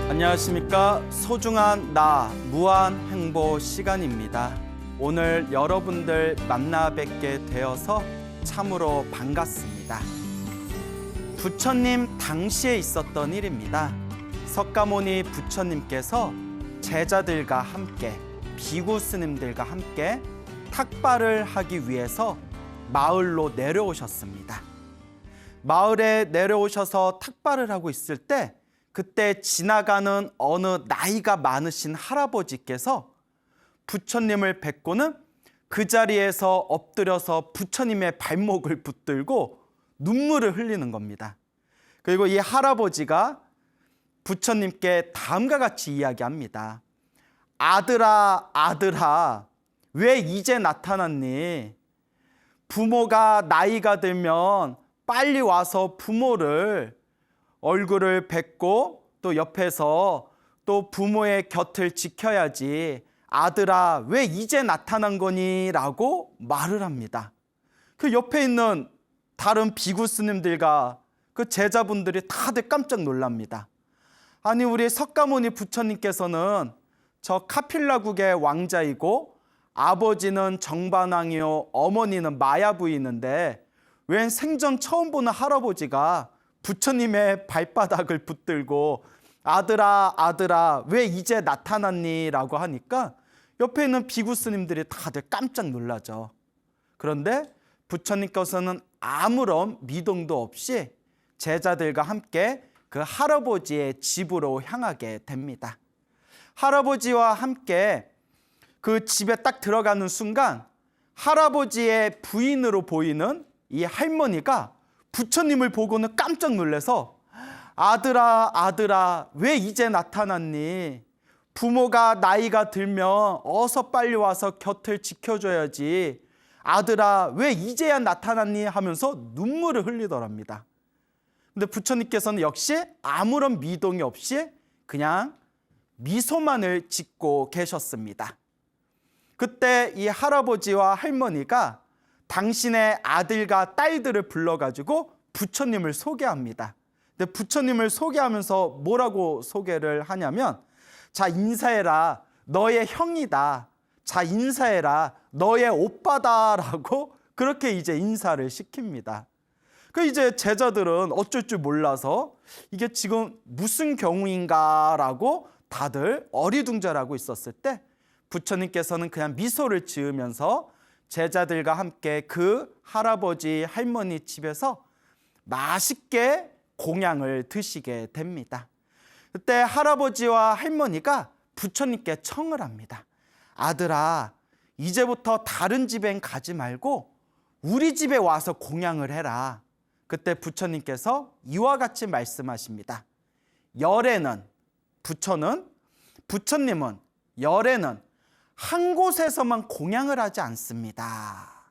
안녕하십니까. 소중한 나 무한행보 시간입니다. 오늘 여러분들 만나 뵙게 되어서 참으로 반갑습니다. 부처님 당시에 있었던 일입니다. 석가모니 부처님께서 제자들과 함께, 비구 스님들과 함께 탁발을 하기 위해서 마을로 내려오셨습니다. 마을에 내려오셔서 탁발을 하고 있을 때 그때 지나가는 어느 나이가 많으신 할아버지께서 부처님을 뵙고는 그 자리에서 엎드려서 부처님의 발목을 붙들고 눈물을 흘리는 겁니다. 그리고 이 할아버지가 부처님께 다음과 같이 이야기합니다. 아들아, 아들아, 왜 이제 나타났니? 부모가 나이가 들면 빨리 와서 부모를 얼굴을 뵙고 또 옆에서 또 부모의 곁을 지켜야지. 아들아, 왜 이제 나타난 거니? 라고 말을 합니다. 그 옆에 있는 다른 비구 스님들과 그 제자분들이 다들 깜짝 놀랍니다. 아니, 우리 석가모니 부처님께서는 저 카필라국의 왕자이고 아버지는 정반왕이요 어머니는 마야부인인데 웬 생전 처음 보는 할아버지가 부처님의 발바닥을 붙들고 아들아, 아들아, 왜 이제 나타났니? 라고 하니까 옆에 있는 비구 스님들이 다들 깜짝 놀라죠. 그런데 부처님께서는 아무런 미동도 없이 제자들과 함께 그 할아버지의 집으로 향하게 됩니다. 할아버지와 함께 그 집에 딱 들어가는 순간 할아버지의 부인으로 보이는 이 할머니가 부처님을 보고는 깜짝 놀라서 아들아, 아들아, 왜 이제 나타났니? 부모가 나이가 들면 어서 빨리 와서 곁을 지켜줘야지. 아들아, 왜 이제야 나타났니? 하면서 눈물을 흘리더랍니다. 근데 부처님께서는 역시 아무런 미동이 없이 그냥 미소만을 짓고 계셨습니다. 그때 이 할아버지와 할머니가 당신의 아들과 딸들을 불러가지고 부처님을 소개합니다. 근데 부처님을 소개하면서 뭐라고 소개를 하냐면, 자, 인사해라, 너의 형이다. 자, 인사해라, 너의 오빠다. 라고 그렇게 이제 인사를 시킵니다. 그 이제 제자들은 어쩔 줄 몰라서 이게 지금 무슨 경우인가 라고 다들 어리둥절하고 있었을 때 부처님께서는 그냥 미소를 지으면서 제자들과 함께 그 할아버지 할머니 집에서 맛있게 공양을 드시게 됩니다. 그때 할아버지와 할머니가 부처님께 청을 합니다. 아들아, 이제부터 다른 집엔 가지 말고 우리 집에 와서 공양을 해라. 그때 부처님께서 이와 같이 말씀하십니다. 열에는, 부처님은 열에는 한 곳에서만 공양을 하지 않습니다.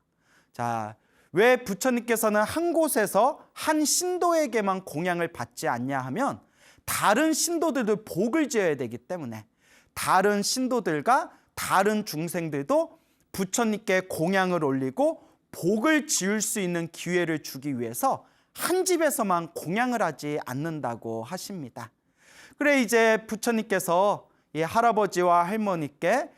자, 왜 부처님께서는 한 곳에서 한 신도에게만 공양을 받지 않냐 하면 다른 신도들도 복을 지어야 되기 때문에 다른 신도들과 다른 중생들도 부처님께 공양을 올리고 복을 지을 수 있는 기회를 주기 위해서 한 집에서만 공양을 하지 않는다고 하십니다. 그래 이제 부처님께서 이 할아버지와 할머니께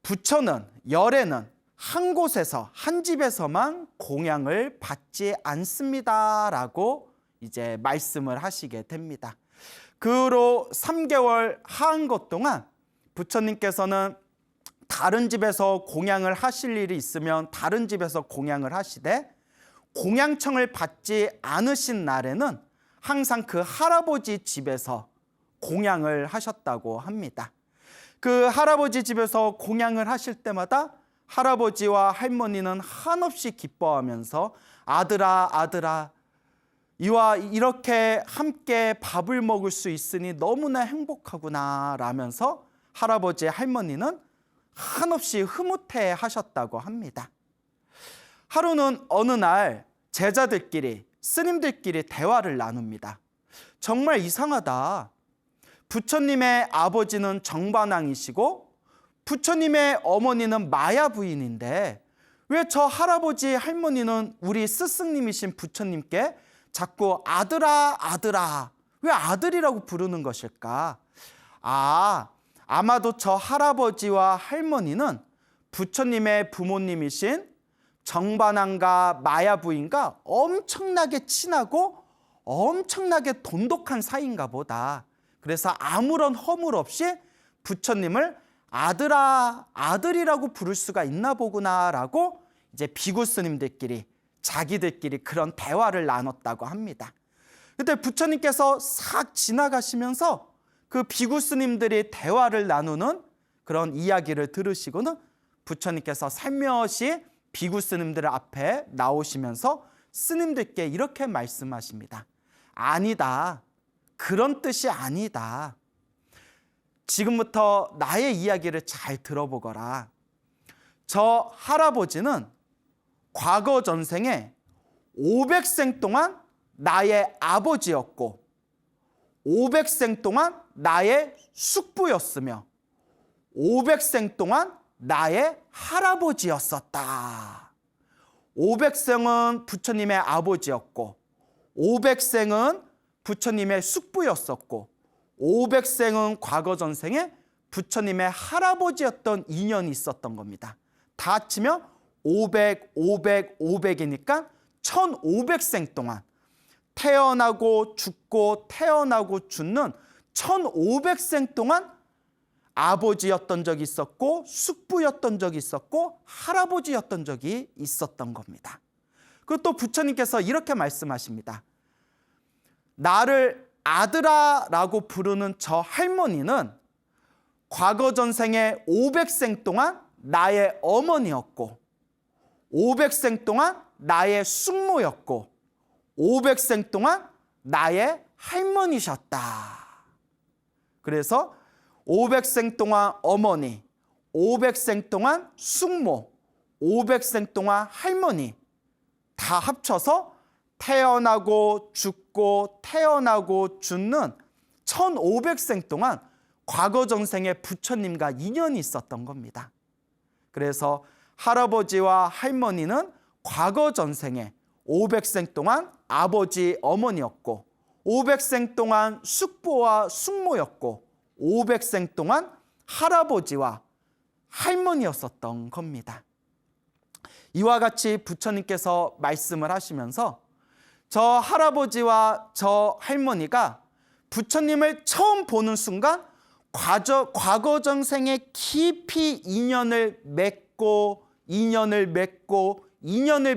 부처는 열에는 한 곳에서 한 집에서만 공양을 받지 않습니다 라고 이제 말씀을 하시게 됩니다. 그 후로 3개월 하한 것 동안 부처님께서는 다른 집에서 공양을 하실 일이 있으면 다른 집에서 공양을 하시되 공양청을 받지 않으신 날에는 항상 그 할아버지 집에서 공양을 하셨다고 합니다. 그 할아버지 집에서 공양을 하실 때마다 할아버지와 할머니는 한없이 기뻐하면서 아들아, 아들아, 이와 이렇게 함께 밥을 먹을 수 있으니 너무나 행복하구나 라면서 할아버지 할머니는 한없이 흐뭇해 하셨다고 합니다. 하루는 어느 날 제자들끼리 스님들끼리 대화를 나눕니다. 정말 이상하다. 부처님의 아버지는 정반왕이시고 부처님의 어머니는 마야 부인인데 왜 저 할아버지 할머니는 우리 스승님이신 부처님께 자꾸 아들아 아들아 왜 아들이라고 부르는 것일까? 아마도 저 할아버지와 할머니는 부처님의 부모님이신 정반왕과 마야 부인과 엄청나게 친하고 엄청나게 돈독한 사이인가 보다. 그래서 아무런 허물 없이 부처님을 아들이라고 부를 수가 있나 보구나라고 이제 비구 스님들끼리 자기들끼리 그런 대화를 나눴다고 합니다. 그때 부처님께서 싹 지나가시면서 그 비구 스님들이 대화를 나누는 그런 이야기를 들으시고는 부처님께서 살며시 비구 스님들 앞에 나오시면서 스님들께 이렇게 말씀하십니다. 아니다. 그런 뜻이 아니다. 지금부터 나의 이야기를 잘 들어보거라. 저 할아버지는 과거 전생에 500생 동안 나의 아버지였고 500생 동안 나의 숙부였으며 500생 동안 나의 할아버지였었다. 500생은 부처님의 아버지였고 500생은 부처님의 숙부였었고 500생은 과거 전생에 부처님의 할아버지였던 인연이 있었던 겁니다. 다 합치면 500, 500, 500이니까 1500생 동안 태어나고 죽고 태어나고 죽는 1500생 동안 아버지였던 적이 있었고 숙부였던 적이 있었고 할아버지였던 적이 있었던 겁니다. 그리고 또 부처님께서 이렇게 말씀하십니다. 나를 아들아라고 부르는 저 할머니는 과거 전생에 500생 동안 나의 어머니였고 500생 동안 나의 숙모였고 500생 동안 나의 할머니셨다. 그래서 500생 동안 어머니, 500생 동안 숙모, 500생 동안 할머니 다 합쳐서 태어나고 죽고 태어나고 죽는 1500생 동안 과거 전생에 부처님과 인연이 있었던 겁니다. 그래서 할아버지와 할머니는 과거 전생에 500생 동안 아버지, 어머니였고 500생 동안 숙부와 숙모였고 500생 동안 할아버지와 할머니였었던 겁니다. 이와 같이 부처님께서 말씀을 하시면서 저 할아버지와 저 할머니가 부처님을 처음 보는 순간 과거 전생에 깊이 인연을 맺고 인연을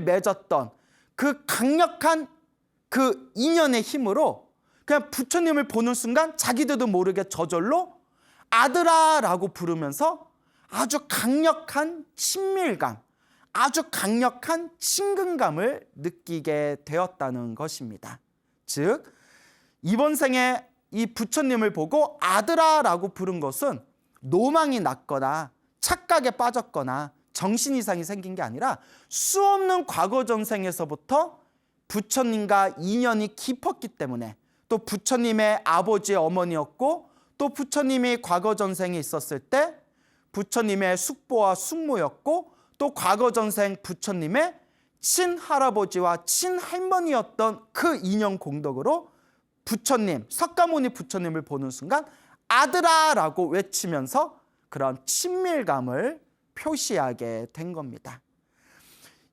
맺었던 그 강력한 그 인연의 힘으로 그냥 부처님을 보는 순간 자기들도 모르게 저절로 아들아라고 부르면서 아주 강력한 친밀감, 아주 강력한 친근감을 느끼게 되었다는 것입니다. 즉 이번 생에 이 부처님을 보고 아들아라고 부른 것은 노망이 났거나 착각에 빠졌거나 정신 이상이 생긴 게 아니라 수없는 과거 전생에서부터 부처님과 인연이 깊었기 때문에 또 부처님의 아버지 어머니였고 또 부처님이 과거 전생에 있었을 때 부처님의 숙보와 숙모였고 또 과거 전생 부처님의 친할아버지와 친할머니였던 그 인연 공덕으로 부처님, 석가모니 부처님을 보는 순간 아들아라고 외치면서 그런 친밀감을 표시하게 된 겁니다.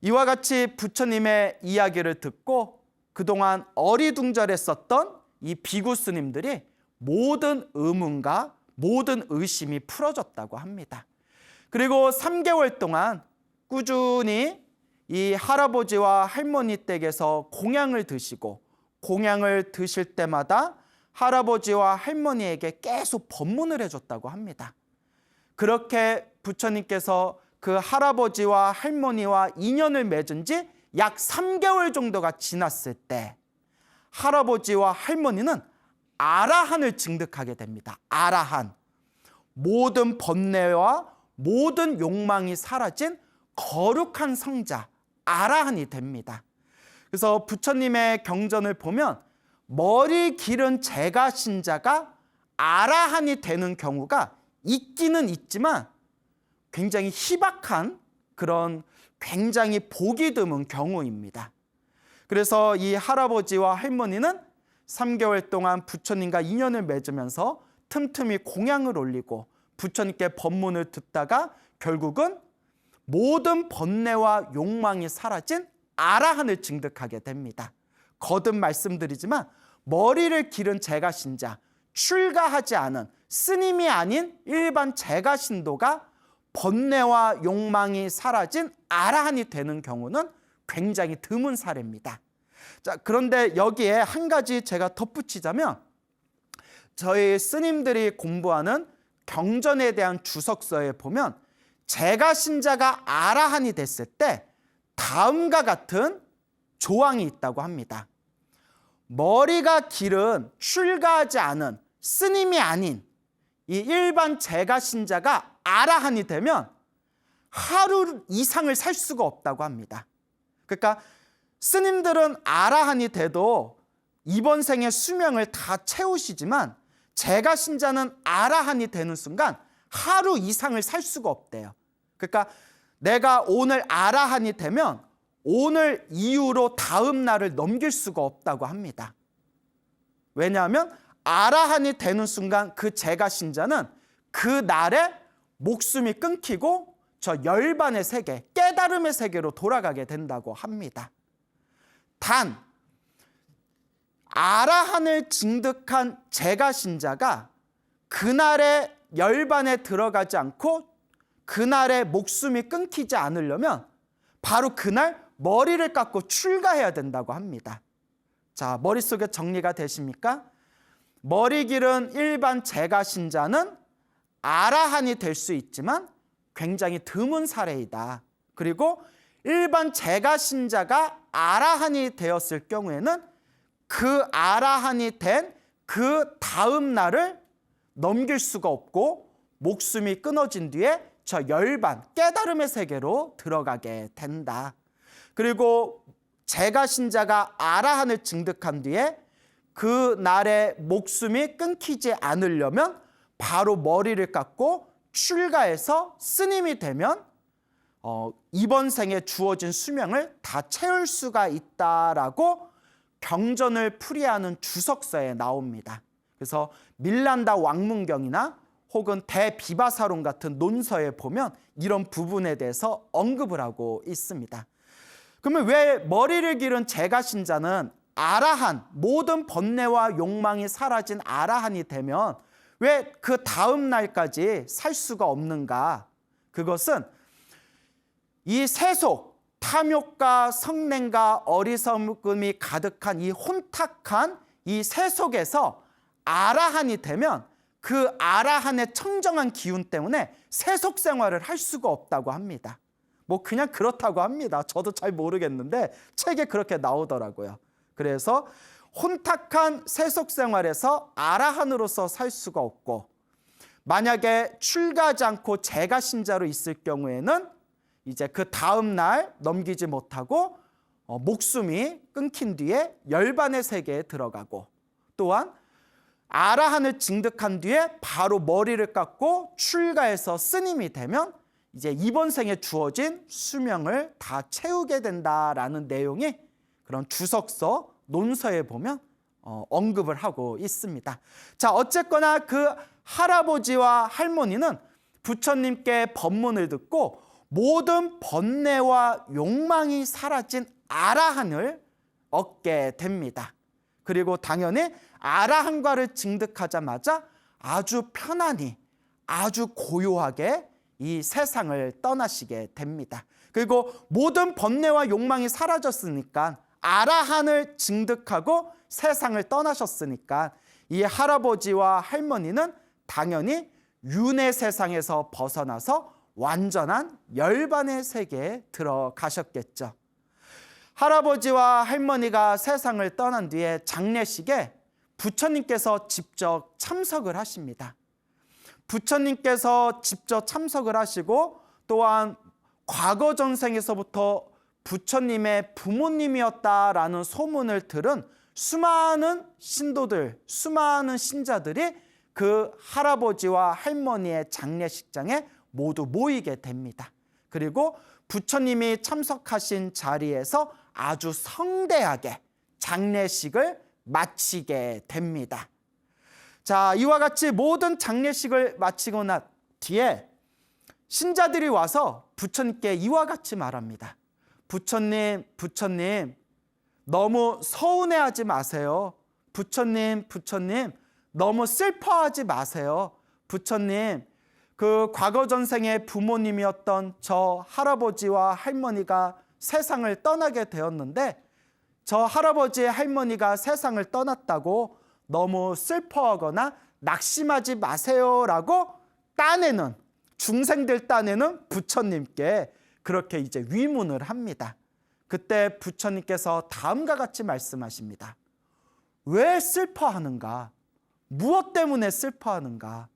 이와 같이 부처님의 이야기를 듣고 그동안 어리둥절했었던 이 비구 스님들이 모든 의문과 모든 의심이 풀어졌다고 합니다. 그리고 3개월 동안 꾸준히 이 할아버지와 할머니 댁에서 공양을 드시고 공양을 드실 때마다 할아버지와 할머니에게 계속 법문을 해줬다고 합니다. 그렇게 부처님께서 그 할아버지와 할머니와 인연을 맺은 지 약 3개월 정도가 지났을 때 할아버지와 할머니는 아라한을 증득하게 됩니다. 아라한. 모든 번뇌와 모든 욕망이 사라진 거룩한 성자 아라한이 됩니다. 그래서 부처님의 경전을 보면 머리 기른 제가 신자가 아라한이 되는 경우가 있기는 있지만 굉장히 희박한 그런 굉장히 보기 드문 경우입니다. 그래서 이 할아버지와 할머니는 3개월 동안 부처님과 인연을 맺으면서 틈틈이 공양을 올리고 부처님께 법문을 듣다가 결국은 모든 번뇌와 욕망이 사라진 아라한을 증득하게 됩니다. 거듭 말씀드리지만 머리를 기른 제가신자, 출가하지 않은 스님이 아닌 일반 제가신도가 번뇌와 욕망이 사라진 아라한이 되는 경우는 굉장히 드문 사례입니다. 자, 그런데 여기에 한 가지 제가 덧붙이자면 저희 스님들이 공부하는 경전에 대한 주석서에 보면 제가신자가 아라한이 됐을 때 다음과 같은 조항이 있다고 합니다. 머리가 길은 출가하지 않은 스님이 아닌 이 일반 제가신자가 아라한이 되면 하루 이상을 살 수가 없다고 합니다. 그러니까 스님들은 아라한이 돼도 이번 생의 수명을 다 채우시지만 제가신자는 아라한이 되는 순간 하루 이상을 살 수가 없대요. 그러니까 내가 오늘 아라한이 되면 오늘 이후로 다음 날을 넘길 수가 없다고 합니다. 왜냐하면 아라한이 되는 순간 그 제가신자는 그 날에 목숨이 끊기고 저 열반의 세계, 깨달음의 세계로 돌아가게 된다고 합니다. 단 아라한을 증득한 제가신자가 그날의 열반에 들어가지 않고 그날의 목숨이 끊기지 않으려면 바로 그날 머리를 깎고 출가해야 된다고 합니다. 자, 머릿속에 정리가 되십니까? 머리 길은 일반 제가신자는 아라한이 될 수 있지만 굉장히 드문 사례이다. 그리고 일반 제가신자가 아라한이 되었을 경우에는 그 아라한이 된 그 다음 날을 넘길 수가 없고 목숨이 끊어진 뒤에 저 열반, 깨달음의 세계로 들어가게 된다. 그리고 제가신자가 아라한을 증득한 뒤에 그 날에 목숨이 끊기지 않으려면 바로 머리를 깎고 출가해서 스님이 되면 이번 생에 주어진 수명을 다 채울 수가 있다라고 경전을 풀이하는 주석서에 나옵니다. 그래서 밀란다 왕문경이나 혹은 대비바사론 같은 논서에 보면 이런 부분에 대해서 언급을 하고 있습니다. 그러면 왜 머리를 기른 제가신자는 아라한, 모든 번뇌와 욕망이 사라진 아라한이 되면 왜 그 다음 날까지 살 수가 없는가? 그것은 이 세속, 탐욕과 성냄과 어리석음이 가득한 이 혼탁한 이 세속에서 아라한이 되면 그 아라한의 청정한 기운 때문에 세속 생활을 할 수가 없다고 합니다. 뭐 그냥 그렇다고 합니다. 저도 잘 모르겠는데 책에 그렇게 나오더라고요. 그래서 혼탁한 세속 생활에서 아라한으로서 살 수가 없고, 만약에 출가하지 않고 제가신자로 있을 경우에는 이제 그 다음 날 넘기지 못하고 목숨이 끊긴 뒤에 열반의 세계에 들어가고, 또한 아라한을 증득한 뒤에 바로 머리를 깎고 출가해서 스님이 되면 이제 이번 생에 주어진 수명을 다 채우게 된다라는 내용이 그런 주석서, 논서에 보면 언급을 하고 있습니다. 자, 어쨌거나 그 할아버지와 할머니는 부처님께 법문을 듣고 모든 번뇌와 욕망이 사라진 아라한을 얻게 됩니다. 그리고 당연히 아라한과를 증득하자마자 아주 편안히, 아주 고요하게 이 세상을 떠나시게 됩니다. 그리고 모든 번뇌와 욕망이 사라졌으니까, 아라한을 증득하고 세상을 떠나셨으니까 이 할아버지와 할머니는 당연히 윤회 세상에서 벗어나서 완전한 열반의 세계에 들어가셨겠죠. 할아버지와 할머니가 세상을 떠난 뒤에 장례식에 부처님께서 직접 참석을 하십니다. 부처님께서 직접 참석을 하시고, 또한 과거 전생에서부터 부처님의 부모님이었다라는 소문을 들은 수많은 신도들, 수많은 신자들이 그 할아버지와 할머니의 장례식장에 모두 모이게 됩니다. 그리고 부처님이 참석하신 자리에서 아주 성대하게 장례식을 마치게 됩니다. 자, 이와 같이 모든 장례식을 마치고 난 뒤에 신자들이 와서 부처님께 이와 같이 말합니다. 부처님, 부처님, 너무 서운해하지 마세요. 부처님, 부처님, 너무 슬퍼하지 마세요. 부처님, 그 과거 전생의 부모님이었던 저 할아버지와 할머니가 세상을 떠나게 되었는데 저 할아버지 할머니가 세상을 떠났다고 너무 슬퍼하거나 낙심하지 마세요라고 딴에는 중생들 딴에는 부처님께 그렇게 이제 위문을 합니다. 그때 부처님께서 다음과 같이 말씀하십니다. 왜 슬퍼하는가? 무엇 때문에 슬퍼하는가?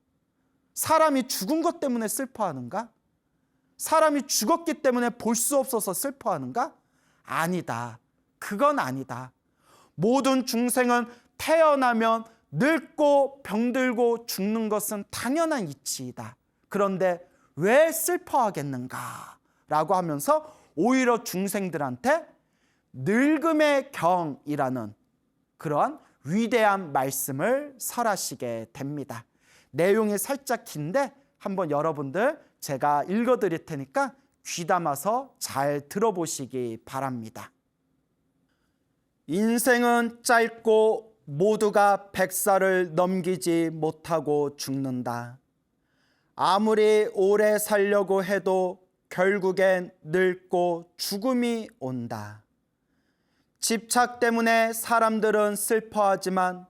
사람이 죽은 것 때문에 슬퍼하는가? 사람이 죽었기 때문에 볼 수 없어서 슬퍼하는가? 아니다. 그건 아니다. 모든 중생은 태어나면 늙고 병들고 죽는 것은 당연한 이치이다. 그런데 왜 슬퍼하겠는가? 라고 하면서 오히려 중생들한테 늙음의 경이라는 그러한 위대한 말씀을 설하시게 됩니다. 내용이 살짝 긴데 한번 여러분들 제가 읽어드릴 테니까 귀담아서 잘 들어보시기 바랍니다. 인생은 짧고 모두가 100살을 넘기지 못하고 죽는다. 아무리 오래 살려고 해도 결국엔 늙고 죽음이 온다. 집착 때문에 사람들은 슬퍼하지만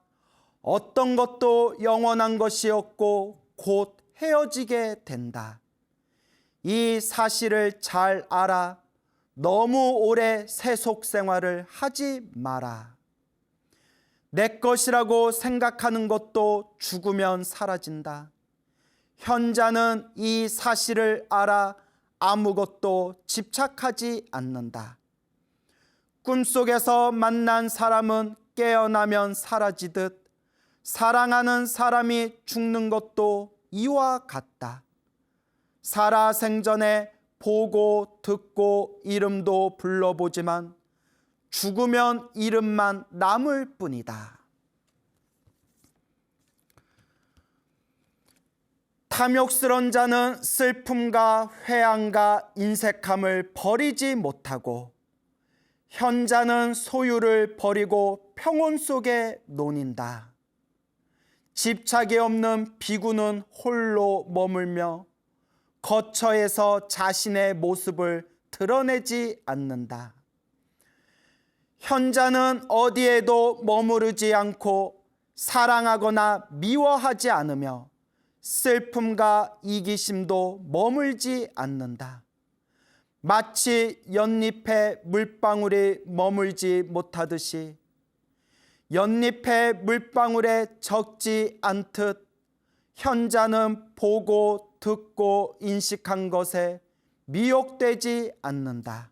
어떤 것도 영원한 것이 없고 곧 헤어지게 된다. 이 사실을 잘 알아 너무 오래 세속 생활을 하지 마라. 내 것이라고 생각하는 것도 죽으면 사라진다. 현자는 이 사실을 알아 아무것도 집착하지 않는다. 꿈속에서 만난 사람은 깨어나면 사라지듯 사랑하는 사람이 죽는 것도 이와 같다. 살아생전에 보고 듣고 이름도 불러보지만 죽으면 이름만 남을 뿐이다. 탐욕스러운 자는 슬픔과 회한과 인색함을 버리지 못하고 현자는 소유를 버리고 평온 속에 논인다. 집착이 없는 비구는 홀로 머물며 거처에서 자신의 모습을 드러내지 않는다. 현자는 어디에도 머무르지 않고 사랑하거나 미워하지 않으며 슬픔과 이기심도 머물지 않는다. 마치 연잎에 물방울이 머물지 못하듯이 연잎에 물방울에 적지 않듯 현자는 보고 듣고 인식한 것에 미혹되지 않는다.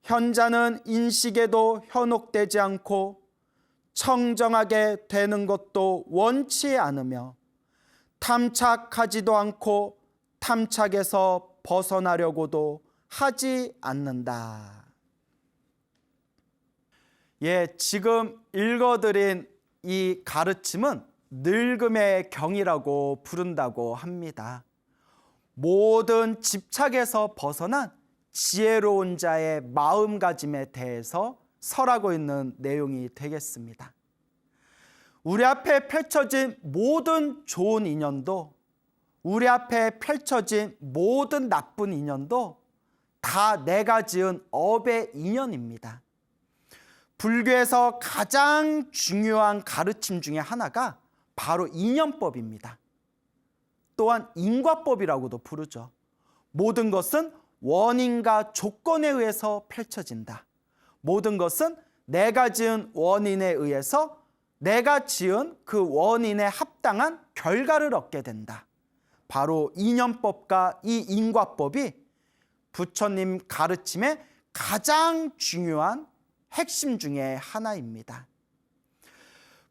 현자는 인식에도 현혹되지 않고 청정하게 되는 것도 원치 않으며 탐착하지도 않고 탐착에서 벗어나려고도 하지 않는다. 예, 지금 읽어드린 이 가르침은 늙음의 경이라고 부른다고 합니다. 모든 집착에서 벗어난 지혜로운 자의 마음가짐에 대해서 설하고 있는 내용이 되겠습니다. 우리 앞에 펼쳐진 모든 좋은 인연도, 우리 앞에 펼쳐진 모든 나쁜 인연도 다 내가 지은 업의 인연입니다. 불교에서 가장 중요한 가르침 중에 하나가 바로 인연법입니다. 또한 인과법이라고도 부르죠. 모든 것은 원인과 조건에 의해서 펼쳐진다. 모든 것은 내가 지은 원인에 의해서 내가 지은 그 원인에 합당한 결과를 얻게 된다. 바로 인연법과 이 인과법이 부처님 가르침의 가장 중요한 핵심 중에 하나입니다.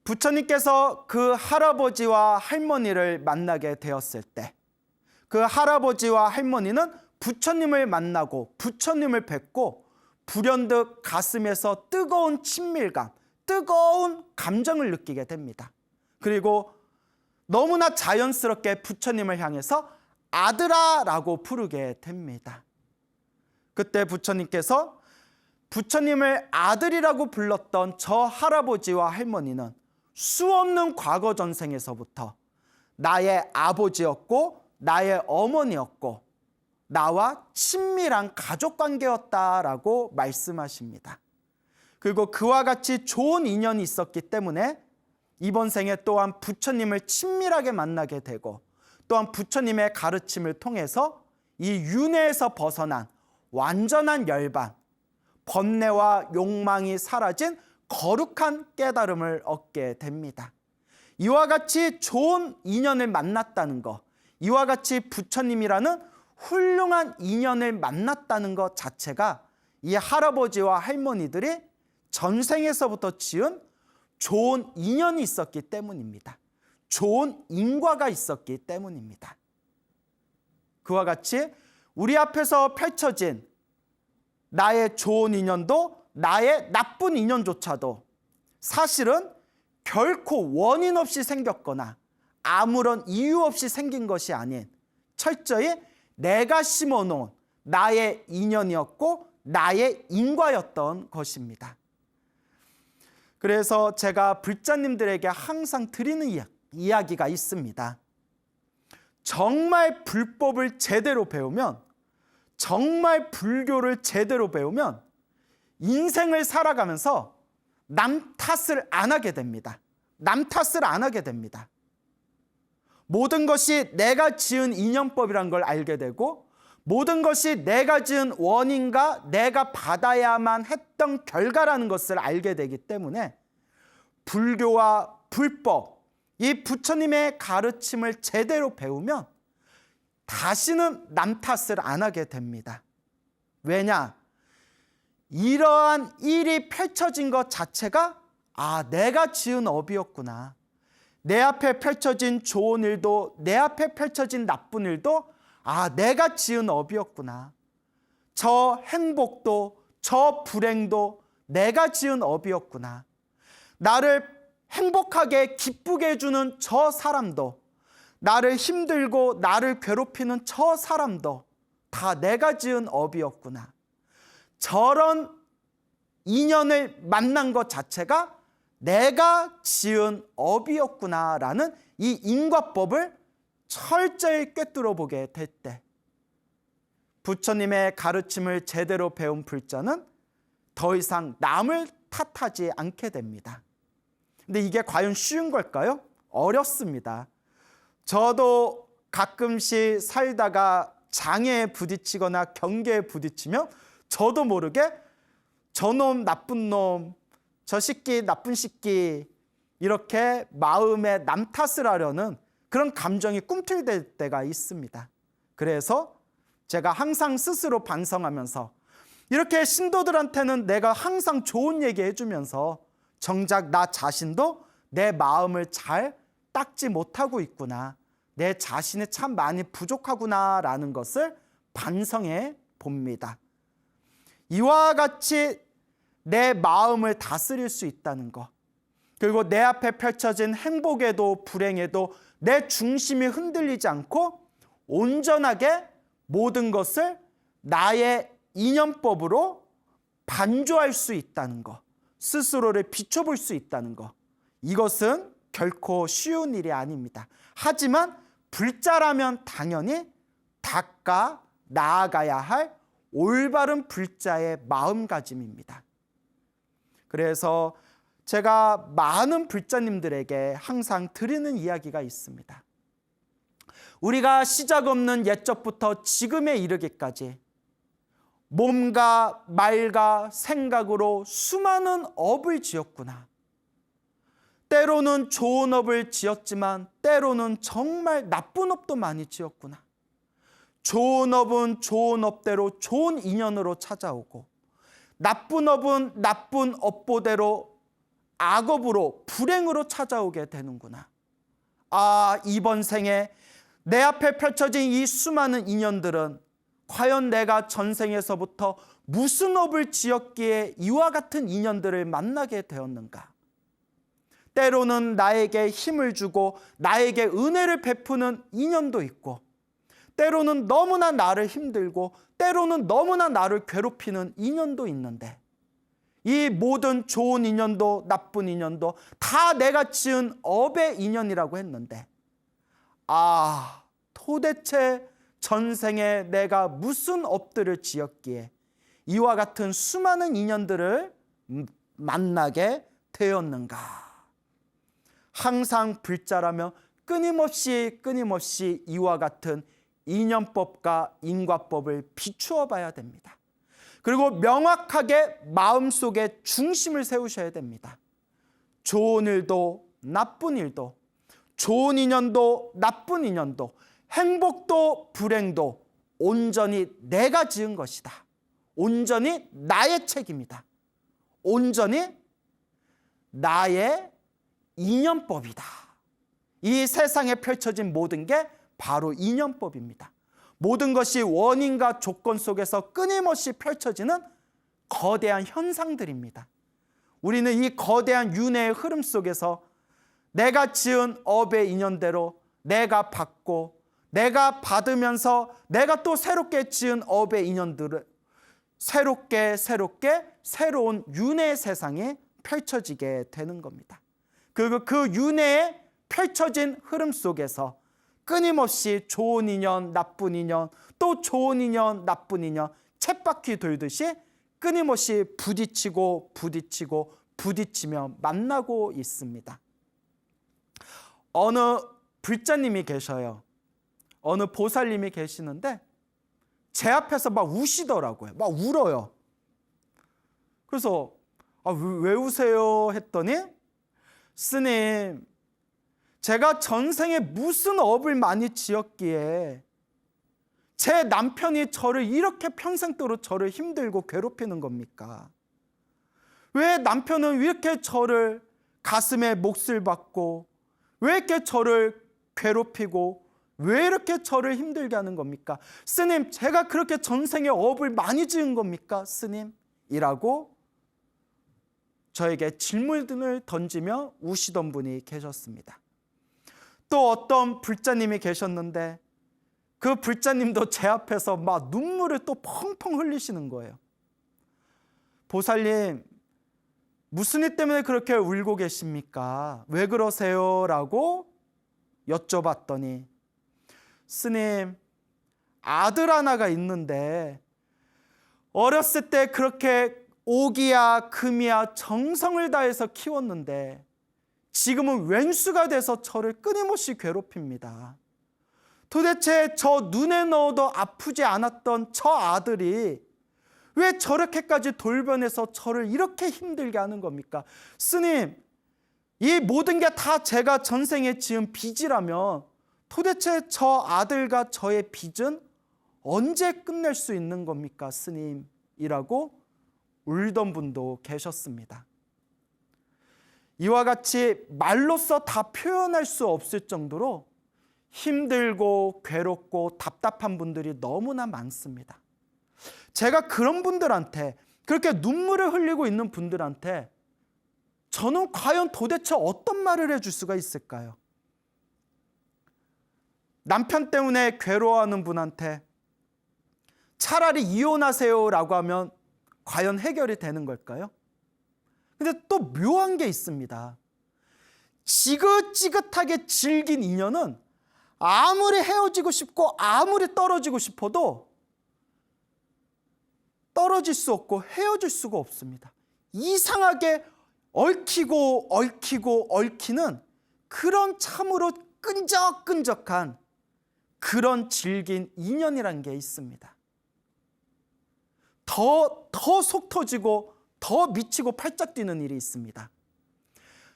부처님께서 그 할아버지와 할머니를 만나게 되었을 때 그 할아버지와 할머니는 부처님을 만나고 부처님을 뵙고 불현듯 가슴에서 뜨거운 친밀감, 뜨거운 감정을 느끼게 됩니다. 그리고 너무나 자연스럽게 부처님을 향해서 아들아 라고 부르게 됩니다. 그때 부처님께서 부처님을 아들이라고 불렀던 저 할아버지와 할머니는 수없는 과거 전생에서부터 나의 아버지였고 나의 어머니였고 나와 친밀한 가족관계였다라고 말씀하십니다. 그리고 그와 같이 좋은 인연이 있었기 때문에 이번 생에 또한 부처님을 친밀하게 만나게 되고 또한 부처님의 가르침을 통해서 이 윤회에서 벗어난 완전한 열반, 번뇌와 욕망이 사라진 거룩한 깨달음을 얻게 됩니다. 이와 같이 좋은 인연을 만났다는 것, 이와 같이 부처님이라는 훌륭한 인연을 만났다는 것 자체가 이 할아버지와 할머니들이 전생에서부터 지은 좋은 인연이 있었기 때문입니다. 좋은 인과가 있었기 때문입니다. 그와 같이 우리 앞에서 펼쳐진 나의 좋은 인연도 나의 나쁜 인연조차도 사실은 결코 원인 없이 생겼거나 아무런 이유 없이 생긴 것이 아닌 철저히 내가 심어놓은 나의 인연이었고 나의 인과였던 것입니다. 그래서 제가 불자님들에게 항상 드리는 이야기가 있습니다. 정말 불법을 제대로 배우면, 정말 불교를 제대로 배우면 인생을 살아가면서 남 탓을 안 하게 됩니다. 남 탓을 안 하게 됩니다. 모든 것이 내가 지은 인연법이란 걸 알게 되고 모든 것이 내가 지은 원인과 내가 받아야만 했던 결과라는 것을 알게 되기 때문에 불교와 불법, 이 부처님의 가르침을 제대로 배우면 다시는 남 탓을 안 하게 됩니다. 왜냐? 이러한 일이 펼쳐진 것 자체가 내가 지은 업이었구나. 내 앞에 펼쳐진 좋은 일도 내 앞에 펼쳐진 나쁜 일도 내가 지은 업이었구나. 저 행복도 저 불행도 내가 지은 업이었구나. 나를 행복하게 기쁘게 해주는 저 사람도 나를 힘들고 나를 괴롭히는 저 사람도 다 내가 지은 업이었구나. 저런 인연을 만난 것 자체가 내가 지은 업이었구나라는 이 인과법을 철저히 꿰뚫어 보게 될 때 부처님의 가르침을 제대로 배운 불자는 더 이상 남을 탓하지 않게 됩니다. 근데 이게 과연 쉬운 걸까요? 어렵습니다. 저도 가끔씩 살다가 장애에 부딪히거나 경계에 부딪히면 저도 모르게 저놈 나쁜 놈, 저 새끼 나쁜 새끼 이렇게 마음에 남 탓을 하려는 그런 감정이 꿈틀댈 때가 있습니다. 그래서 제가 항상 스스로 반성하면서 이렇게 신도들한테는 내가 항상 좋은 얘기 해주면서 정작 나 자신도 내 마음을 잘 닦지 못하고 있구나. 내 자신이 참 많이 부족하구나라는 것을 반성해 봅니다. 이와 같이 내 마음을 다스릴 수 있다는 것, 그리고 내 앞에 펼쳐진 행복에도 불행에도 내 중심이 흔들리지 않고 온전하게 모든 것을 나의 인연법으로 반조할 수 있다는 것, 스스로를 비춰볼 수 있다는 것, 이것은 결코 쉬운 일이 아닙니다. 하지만 불자라면 당연히 닦아 나아가야 할 올바른 불자의 마음가짐입니다. 그래서 제가 많은 불자님들에게 항상 드리는 이야기가 있습니다. 우리가 시작 없는 옛적부터 지금에 이르기까지 몸과 말과 생각으로 수많은 업을 지었구나. 때로는 좋은 업을 지었지만 때로는 정말 나쁜 업도 많이 지었구나. 좋은 업은 좋은 업대로 좋은 인연으로 찾아오고 나쁜 업은 나쁜 업보대로 악업으로 불행으로 찾아오게 되는구나. 이번 생에 내 앞에 펼쳐진 이 수많은 인연들은 과연 내가 전생에서부터 무슨 업을 지었기에 이와 같은 인연들을 만나게 되었는가? 때로는 나에게 힘을 주고 나에게 은혜를 베푸는 인연도 있고, 때로는 너무나 나를 힘들고 때로는 너무나 나를 괴롭히는 인연도 있는데, 이 모든 좋은 인연도 나쁜 인연도 다 내가 지은 업의 인연이라고 했는데, 도대체 전생에 내가 무슨 업들을 지었기에 이와 같은 수많은 인연들을 만나게 되었는가. 항상 불자라며 끊임없이 이와 같은 인연법과 인과법을 비추어 봐야 됩니다. 그리고 명확하게 마음속에 중심을 세우셔야 됩니다. 좋은 일도 나쁜 일도, 좋은 인연도 나쁜 인연도, 행복도 불행도 온전히 내가 지은 것이다. 온전히 나의 책임이다. 온전히 나의 인연법이다. 이 세상에 펼쳐진 모든 게 바로 인연법입니다. 모든 것이 원인과 조건 속에서 끊임없이 펼쳐지는 거대한 현상들입니다. 우리는 이 거대한 윤회의 흐름 속에서 내가 지은 업의 인연대로 내가 받고, 내가 받으면서 내가 또 새롭게 지은 업의 인연들을 새롭게 새로운 윤회의 세상이 펼쳐지게 되는 겁니다. 그리고 그 윤회의 펼쳐진 흐름 속에서 끊임없이 좋은 인연, 나쁜 인연, 또 좋은 인연, 나쁜 인연, 쳇바퀴 돌듯이 끊임없이 부딪히며 만나고 있습니다. 어느 불자님이 계셔요. 어느 보살님이 계시는데 제 앞에서 막 우시더라고요. 막 울어요. 그래서 왜 우세요? 했더니, 스님, 제가 전생에 무슨 업을 많이 지었기에 제 남편이 저를 이렇게 평생도록 저를 힘들고 괴롭히는 겁니까? 왜 남편은 이렇게 저를 가슴에 몫을 받고, 왜 이렇게 저를 괴롭히고, 왜 이렇게 저를 힘들게 하는 겁니까? 스님, 제가 그렇게 전생에 업을 많이 지은 겁니까? 스님? 이라고 저에게 질문을 던지며 우시던 분이 계셨습니다. 또 어떤 불자님이 계셨는데 그 불자님도 제 앞에서 막 눈물을 또 펑펑 흘리시는 거예요. 보살님, 무슨 일 때문에 그렇게 울고 계십니까? 왜 그러세요? 라고 여쭤봤더니, 스님, 아들 하나가 있는데 어렸을 때 그렇게 오기야 금이야 정성을 다해서 키웠는데 지금은 왼수가 돼서 저를 끊임없이 괴롭힙니다. 도대체 저 눈에 넣어도 아프지 않았던 저 아들이 왜 저렇게까지 돌변해서 저를 이렇게 힘들게 하는 겁니까? 스님, 이 모든 게 다 제가 전생에 지은 빚이라면 도대체 저 아들과 저의 빚은 언제 끝낼 수 있는 겁니까, 스님? 이라고 울던 분도 계셨습니다. 이와 같이 말로써 다 표현할 수 없을 정도로 힘들고 괴롭고 답답한 분들이 너무나 많습니다. 제가 그런 분들한테, 그렇게 눈물을 흘리고 있는 분들한테 저는 과연 도대체 어떤 말을 해줄 수가 있을까요? 남편 때문에 괴로워하는 분한테 차라리 이혼하세요라고 하면 과연 해결이 되는 걸까요? 근데 또 묘한 게 있습니다. 지긋지긋하게 질긴 인연은 아무리 헤어지고 싶고 아무리 떨어지고 싶어도 떨어질 수 없고 헤어질 수가 없습니다. 이상하게 얽히는 그런 참으로 끈적끈적한 그런 질긴 인연이라는 게 있습니다. 더 속 터지고 더 미치고 팔짝 뛰는 일이 있습니다.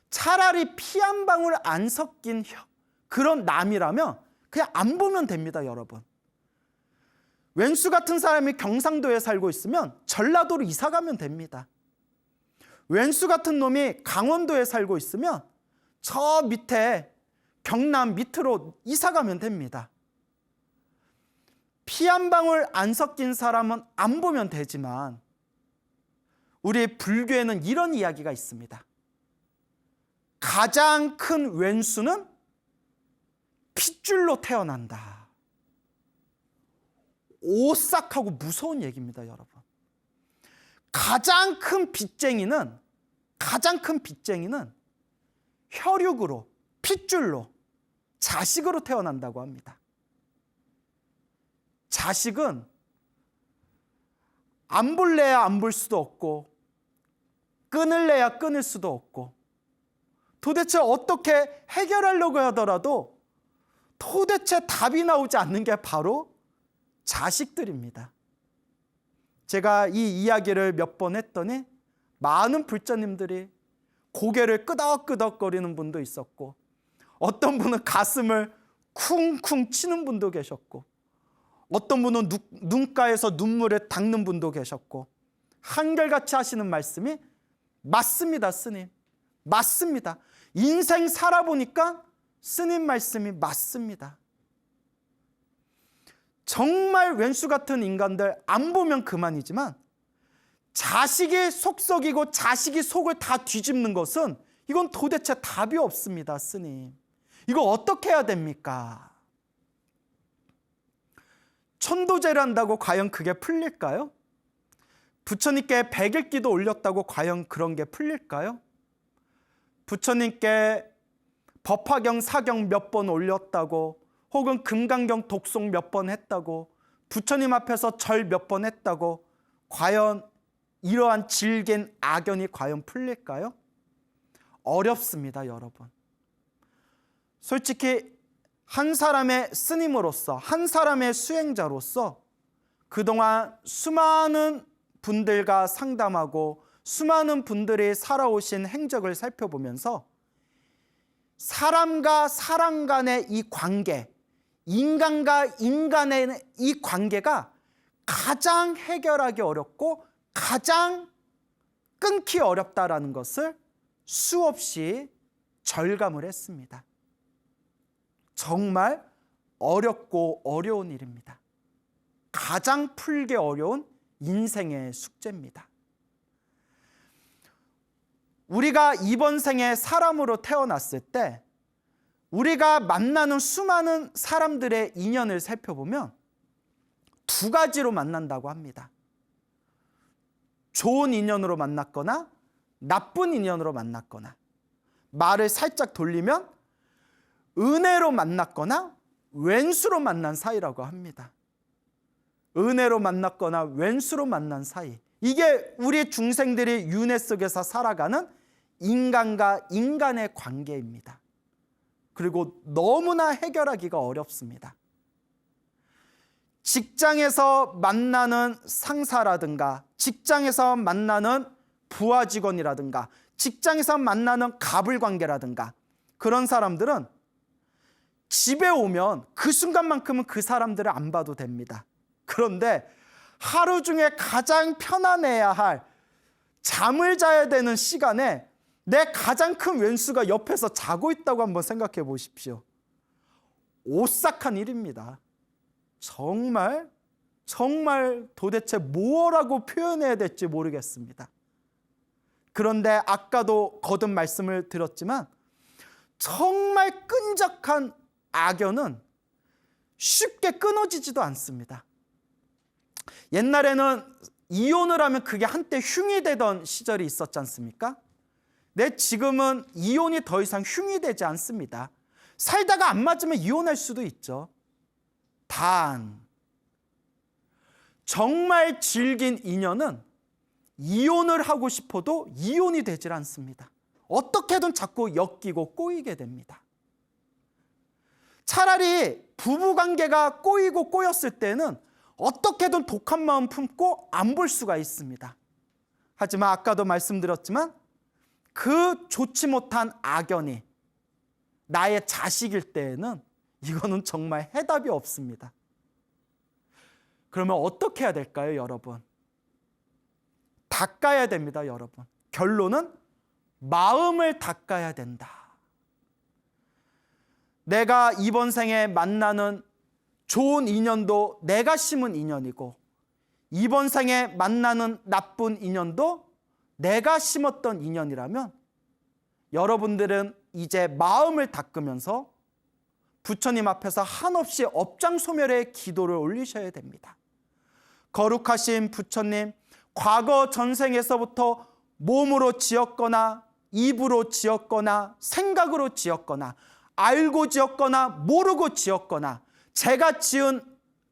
차라리 피 한 방울 안 섞인 그런 남이라면 그냥 안 보면 됩니다, 여러분. 왼수 같은 사람이 경상도에 살고 있으면 전라도로 이사 가면 됩니다. 왼수 같은 놈이 강원도에 살고 있으면 저 밑에 경남 밑으로 이사 가면 됩니다. 피 한 방울 안 섞인 사람은 안 보면 되지만 우리 불교에는 이런 이야기가 있습니다. 가장 큰 왼수는 핏줄로 태어난다. 오싹하고 무서운 얘기입니다, 여러분. 가장 큰 빚쟁이는 혈육으로, 핏줄로, 자식으로 태어난다고 합니다. 자식은 안 볼래야 안 볼 수도 없고, 끊을래야 끊을 수도 없고, 도대체 어떻게 해결하려고 하더라도 도대체 답이 나오지 않는 게 바로 자식들입니다. 제가 이 이야기를 몇 번 했더니 많은 불자님들이 고개를 끄덕끄덕거리는 분도 있었고, 어떤 분은 가슴을 쿵쿵 치는 분도 계셨고, 어떤 분은 눈가에서 눈물을 닦는 분도 계셨고, 한결같이 하시는 말씀이 맞습니다, 스님. 맞습니다. 인생 살아보니까 스님 말씀이 맞습니다. 정말 왼수 같은 인간들 안 보면 그만이지만, 자식이 속썩이고 자식이 속을 다 뒤집는 것은 이건 도대체 답이 없습니다, 스님. 이거 어떻게 해야 됩니까? 천도제를 한다고 과연 그게 풀릴까요? 부처님께 백일기도 올렸다고 과연 그런 게 풀릴까요? 부처님께 법화경, 사경 몇 번 올렸다고, 혹은 금강경 독송 몇 번 했다고, 부처님 앞에서 절 몇 번 했다고 과연 이러한 질긴 악연이 과연 풀릴까요? 어렵습니다, 여러분. 솔직히 한 사람의 스님으로서, 한 사람의 수행자로서 그동안 수많은 분들과 상담하고 수많은 분들이 살아오신 행적을 살펴보면서 사람과 사람 간의 이 관계, 인간과 인간의 이 관계가 가장 해결하기 어렵고 가장 끊기 어렵다라는 것을 수없이 절감을 했습니다. 정말 어렵고 어려운 일입니다. 가장 풀기 어려운 인생의 숙제입니다. 우리가 이번 생에 사람으로 태어났을 때 우리가 만나는 수많은 사람들의 인연을 살펴보면 두 가지로 만난다고 합니다. 좋은 인연으로 만났거나 나쁜 인연으로 만났거나, 말을 살짝 돌리면 은혜로 만났거나 왼수로 만난 사이라고 합니다. 은혜로 만났거나 왼수로 만난 사이, 이게 우리 중생들이 윤회 속에서 살아가는 인간과 인간의 관계입니다. 그리고 너무나 해결하기가 어렵습니다. 직장에서 만나는 상사라든가, 직장에서 만나는 부하 직원이라든가, 직장에서 만나는 갑을관계라든가, 그런 사람들은 집에 오면 그 순간만큼은 그 사람들을 안 봐도 됩니다. 그런데 하루 중에 가장 편안해야 할, 잠을 자야 되는 시간에 내 가장 큰 왼수가 옆에서 자고 있다고 한번 생각해 보십시오. 오싹한 일입니다. 정말 도대체 뭐라고 표현해야 될지 모르겠습니다. 그런데 아까도 거듭 말씀을 드렸지만 정말 끈적한 악연은 쉽게 끊어지지도 않습니다. 옛날에는 이혼을 하면 그게 한때 흉이 되던 시절이 있었지 않습니까? 네, 지금은 이혼이 더 이상 흉이 되지 않습니다. 살다가 안 맞으면 이혼할 수도 있죠. 단, 정말 질긴 인연은 이혼을 하고 싶어도 이혼이 되질 않습니다. 어떻게든 자꾸 엮이고 꼬이게 됩니다. 차라리 부부관계가 꼬이고 꼬였을 때는 어떻게든 독한 마음 품고 안 볼 수가 있습니다. 하지만 아까도 말씀드렸지만 그 좋지 못한 악연이 나의 자식일 때에는 이거는 정말 해답이 없습니다. 그러면 어떻게 해야 될까요, 여러분? 닦아야 됩니다, 여러분. 결론은 마음을 닦아야 된다. 내가 이번 생에 만나는 좋은 인연도 내가 심은 인연이고, 이번 생에 만나는 나쁜 인연도 내가 심었던 인연이라면 여러분들은 이제 마음을 닦으면서 부처님 앞에서 한없이 업장소멸의 기도를 올리셔야 됩니다. 거룩하신 부처님, 과거 전생에서부터 몸으로 지었거나 입으로 지었거나 생각으로 지었거나 알고 지었거나 모르고 지었거나 제가 지은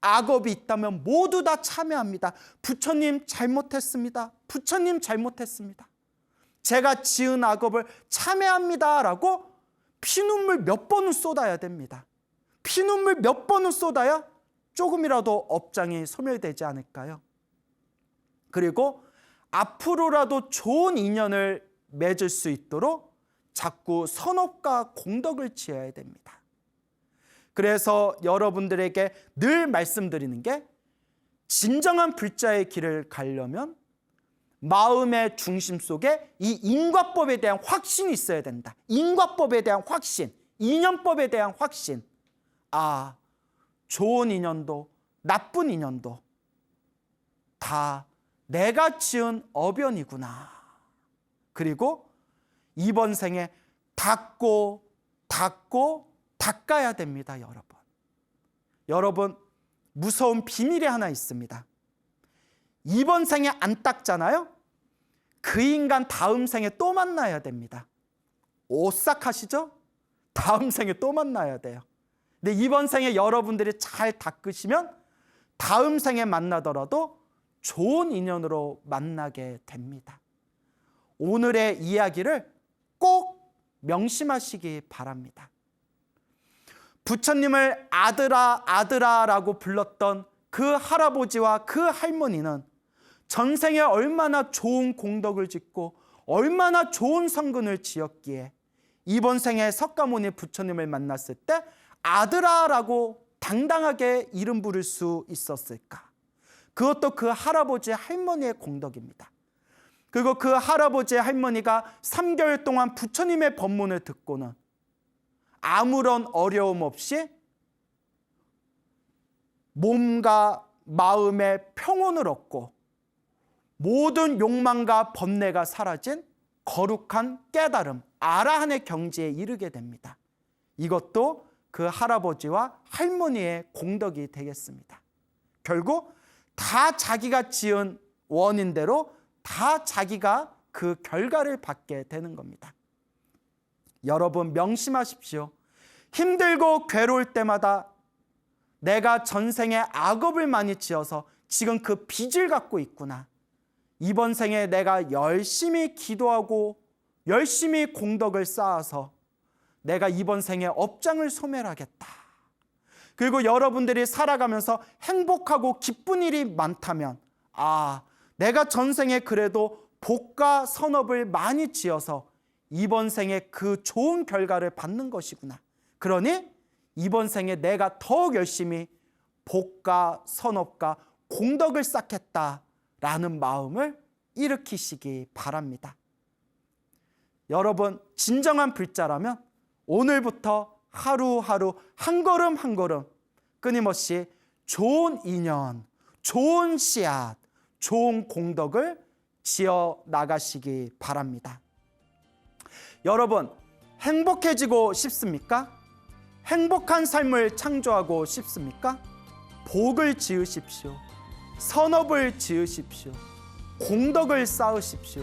악업이 있다면 모두 다 참회합니다. 부처님 잘못했습니다. 부처님 잘못했습니다. 제가 지은 악업을 참회합니다 라고 피눈물 몇 번은 쏟아야 됩니다. 피눈물 몇 번은 쏟아야 조금이라도 업장이 소멸되지 않을까요? 그리고 앞으로라도 좋은 인연을 맺을 수 있도록 자꾸 선업과 공덕을 지어야 됩니다. 그래서 여러분들에게 늘 말씀드리는 게, 진정한 불자의 길을 가려면 마음의 중심 속에 이 인과법에 대한 확신이 있어야 된다. 인과법에 대한 확신, 인연법에 대한 확신. 아, 좋은 인연도 나쁜 인연도 다 내가 지은 업연이구나. 그리고 이번 생에 닦고 닦아야 됩니다, 여러분. 여러분, 무서운 비밀이 하나 있습니다. 이번 생에 안 닦잖아요? 그 인간 다음 생에 또 만나야 됩니다. 오싹하시죠? 다음 생에 또 만나야 돼요. 근데 이번 생에 여러분들이 잘 닦으시면 다음 생에 만나더라도 좋은 인연으로 만나게 됩니다. 오늘의 이야기를 꼭 명심하시기 바랍니다. 부처님을 아들아 아들아라고 불렀던 그 할아버지와 그 할머니는 전생에 얼마나 좋은 공덕을 짓고 얼마나 좋은 성근을 지었기에 이번 생에 석가모니 부처님을 만났을 때 아들아라고 당당하게 이름 부를 수 있었을까? 그것도 그 할아버지 할머니의 공덕입니다. 그리고 그 할아버지 할머니가 3개월 동안 부처님의 법문을 듣고는 아무런 어려움 없이 몸과 마음의 평온을 얻고 모든 욕망과 번뇌가 사라진 거룩한 깨달음, 아라한의 경지에 이르게 됩니다. 이것도 그 할아버지와 할머니의 공덕이 되겠습니다. 결국 다 자기가 지은 원인대로 다 자기가 그 결과를 받게 되는 겁니다. 여러분 명심하십시오. 힘들고 괴로울 때마다 내가 전생에 악업을 많이 지어서 지금 그 빚을 갖고 있구나. 이번 생에 내가 열심히 기도하고 열심히 공덕을 쌓아서 내가 이번 생에 업장을 소멸하겠다. 그리고 여러분들이 살아가면서 행복하고 기쁜 일이 많다면, 아, 내가 전생에 그래도 복과 선업을 많이 지어서 이번 생에 그 좋은 결과를 받는 것이구나. 그러니 이번 생에 내가 더욱 열심히 복과 선업과 공덕을 쌓겠다라는 마음을 일으키시기 바랍니다. 여러분, 진정한 불자라면 오늘부터 하루하루 한 걸음 한 걸음 끊임없이 좋은 인연, 좋은 씨앗, 좋은 공덕을 지어 나가시기 바랍니다. 여러분, 행복해지고 싶습니까? 행복한 삶을 창조하고 싶습니까? 복을 지으십시오. 선업을 지으십시오. 공덕을 쌓으십시오.